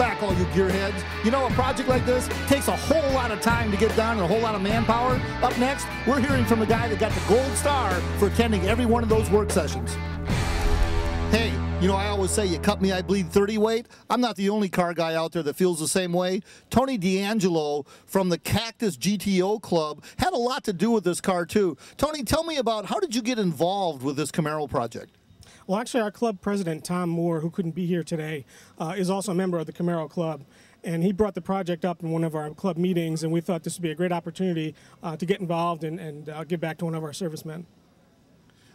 back, all you gearheads. You know, a project like this takes a whole lot of time to get done and a whole lot of manpower. Up next, we're hearing from the guy that got the gold star for attending every one of those work sessions. Hey, you know, I always say you cut me, I bleed 30 weight. I'm not the only car guy out there that feels the same way. Tony D'Angelo from the Cactus GTO Club had a lot to do with this car too. Tony, tell me about how did you get involved with this Camaro project? Well, actually, our club president, Tom Moore, who couldn't be here today, is also a member of the Camaro Club. And he brought the project up in one of our club meetings, and we thought this would be a great opportunity to get involved and give back to one of our servicemen.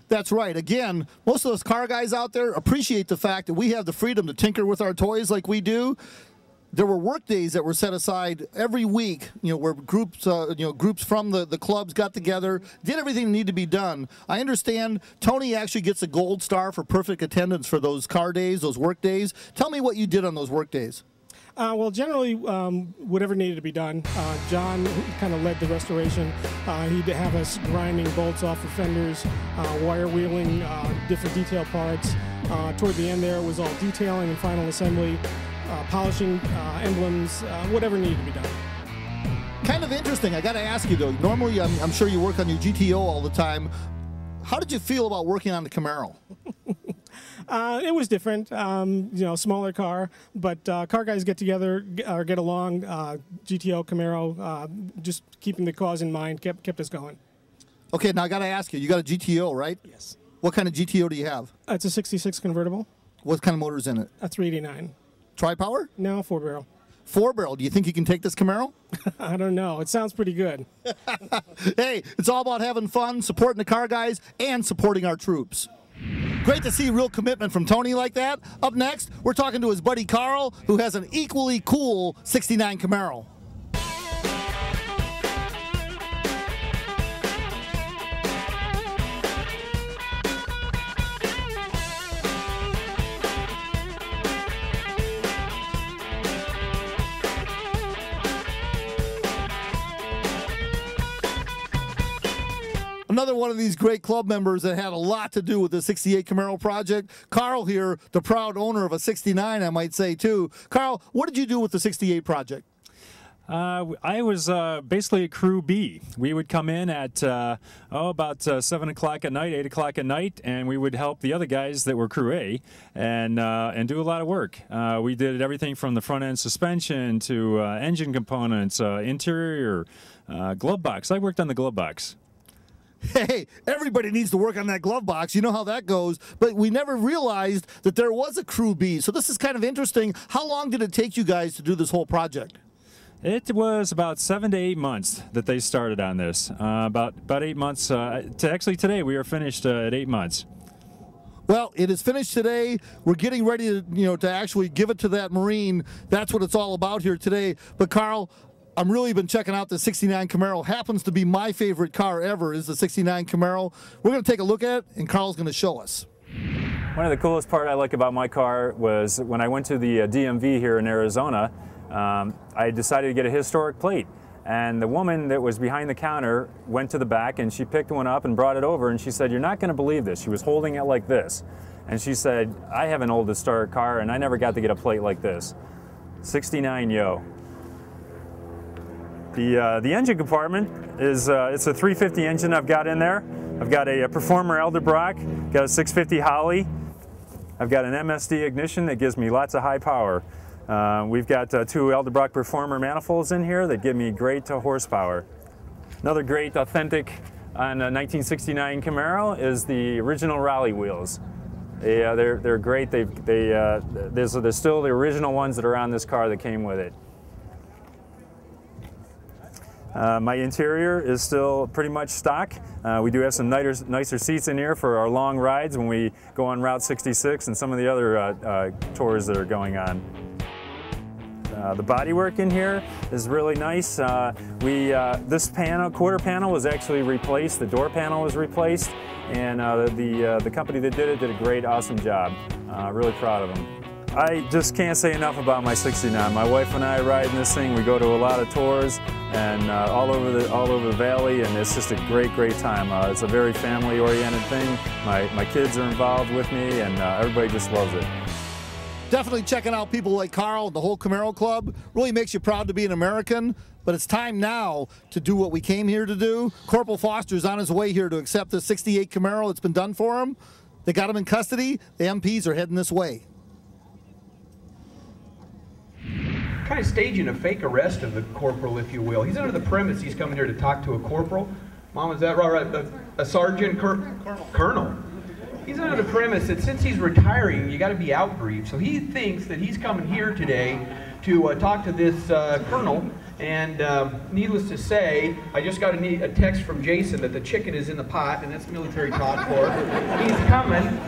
That's right. Again, most of those car guys out there appreciate the fact that we have the freedom to tinker with our toys like we do. There were work days that were set aside every week, you know, where groups, groups from the clubs got together, did everything that needed to be done. I understand Tony actually gets a gold star for perfect attendance for those car days, those work days. Tell me what you did on those work days. Well, generally, whatever needed to be done. John kind of led the restoration. He'd have us grinding bolts off of fenders, wire wheeling different detail parts. Toward the end there, it was all detailing and final assembly, polishing emblems, whatever needed to be done. Kind of interesting. I got to ask you, though. Normally, I'm sure you work on your GTO all the time. How did you feel about working on the Camaro? It was different, you know, smaller car, but car guys get together or get along. GTO, Camaro, just keeping the cause in mind kept us going. Okay, now I got to ask you, you got a GTO, right? Yes. What kind of GTO do you have? It's a 66 convertible. What kind of motor's in it? A 389. Tri-power? No, 4-barrel. 4-barrel. Do you think you can take this Camaro? I don't know. It sounds pretty good. Hey, it's all about having fun, supporting the car guys, and supporting our troops. Great to see real commitment from Tony like that. Up next, we're talking to his buddy Carl, who has an equally cool 69 Camaro. Another one of these great club members that had a lot to do with the 68 Camaro project. Carl here, the proud owner of a 69, I might say, too. Carl, what did you do with the 68 project? I was basically a crew B. We would come in at about 7 o'clock at night, 8 o'clock at night, and we would help the other guys that were crew A and do a lot of work. We did everything from the front end suspension to engine components, interior, glove box. I worked on the glove box. Hey, everybody needs to work on that glove box. You know how that goes. But we never realized that there was a crew B. So this is kind of interesting. How long did it take you guys to do this whole project? It was about 7 to 8 months that they started on this. About 8 months. Actually, today we are finished at 8 months. Well, it is finished today. We're getting ready to, to actually give it to that Marine. That's what it's all about here today. But Carl, I'm really been checking out the 69 Camaro. Happens to be my favorite car ever is the 69 Camaro. We're going to take a look at it, and Carl's going to show us. One of the coolest part I like about my car was when I went to the DMV here in Arizona, I decided to get a historic plate. And the woman that was behind the counter went to the back and she picked one up and brought it over and she said, "You're not going to believe this." She was holding it like this. And she said, "I have an old historic car and I never got to get a plate like this." 69 yo. The engine compartment is it's a 350 engine I've got in there. I've got a Performer Elderbrock, got a 650 Holly. I've got an MSD ignition that gives me lots of high power. We've got 2 Elderbrock Performer manifolds in here that give me great horsepower. Another great authentic on a 1969 Camaro is the original Raleigh wheels. They're great. There's still the original ones that are on this car that came with it. My interior is still pretty much stock. We do have some nicer seats in here for our long rides when we go on Route 66 and some of the other tours that are going on. The bodywork in here is really nice. This quarter panel was actually replaced. The door panel was replaced, and the company that did it did a great, awesome job. Really proud of them. I just can't say enough about my 69. My wife and I ride in this thing. We go to a lot of tours and all over the valley, and it's just a great time. It's a very family-oriented thing. My kids are involved with me, and everybody just loves it. Definitely checking out people like Carl and the whole Camaro Club. Really makes you proud to be an American. But it's time now to do what we came here to do. Corporal Foster's on his way here to accept the 68 Camaro that's been done for him. They got him in custody. The MPs are heading this way. Kind of staging a fake arrest of the corporal, if you will. He's under the premise he's coming here to talk to a corporal. Mom, is that right? A sergeant? Colonel. He's under the premise that since he's retiring, you got to be outbriefed. So he thinks that he's coming here today to talk to this colonel. And needless to say, I just got a text from Jason that the chicken is in the pot, and that's military talk for he's coming.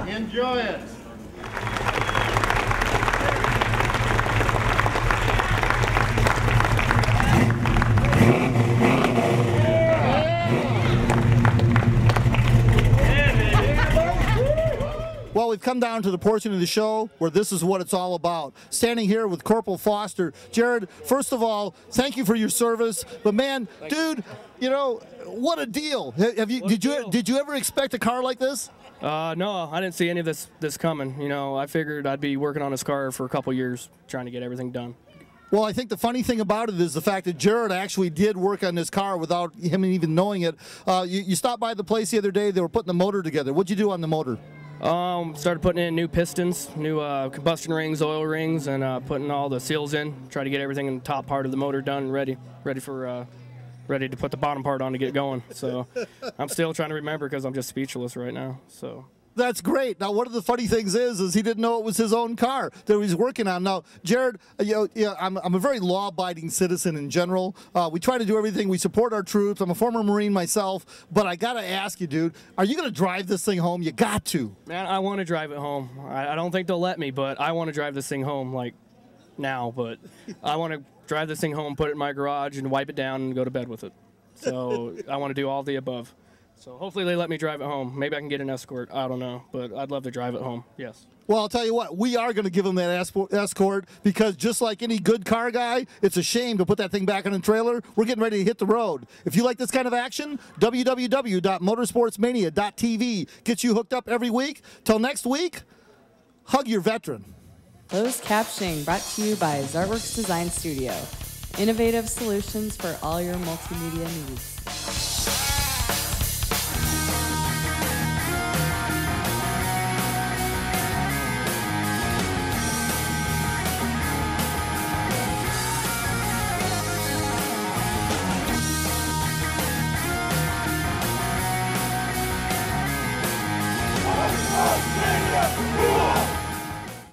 Enjoy it. Well, we've come down to the portion of the show where this is what it's all about. Standing here with Corporal Foster. Jared, first of all, thank you for your service. But man, dude, you know, what a deal. Did you ever expect a car like this? No, I didn't see any of this coming. You know, I figured I'd be working on this car for a couple years trying to get everything done. Well, I think the funny thing about it is the fact that Jared actually did work on this car without him even knowing it. You stopped by the place the other day. They were putting the motor together. What'd you do on the motor? Started putting in new pistons, new combustion rings, oil rings, and putting all the seals in. Try to get everything in the top part of the motor done, ready to put the bottom part on to get going. So I'm still trying to remember because I'm just speechless right now. So. That's great. Now, one of the funny things is he didn't know it was his own car that he was working on. Now, Jared, I'm a very law-abiding citizen in general. We try to do everything. We support our troops. I'm a former Marine myself, but I got to ask you, dude, are you going to drive this thing home? You got to. Man, I want to drive it home. I don't think they'll let me, but I want to drive this thing home, like, now. But I want to drive this thing home, put it in my garage, and wipe it down and go to bed with it. So I want to do all the above. So hopefully they let me drive it home. Maybe I can get an escort. I don't know, but I'd love to drive it home. Yes. Well, I'll tell you what, we are going to give him that escort because just like any good car guy, it's a shame to put that thing back on a trailer. We're getting ready to hit the road. If you like this kind of action, www.motorsportsmania.tv gets you hooked up every week. Till next week, hug your veteran. Closed captioning brought to you by Zartworks Design Studio. Innovative solutions for all your multimedia needs.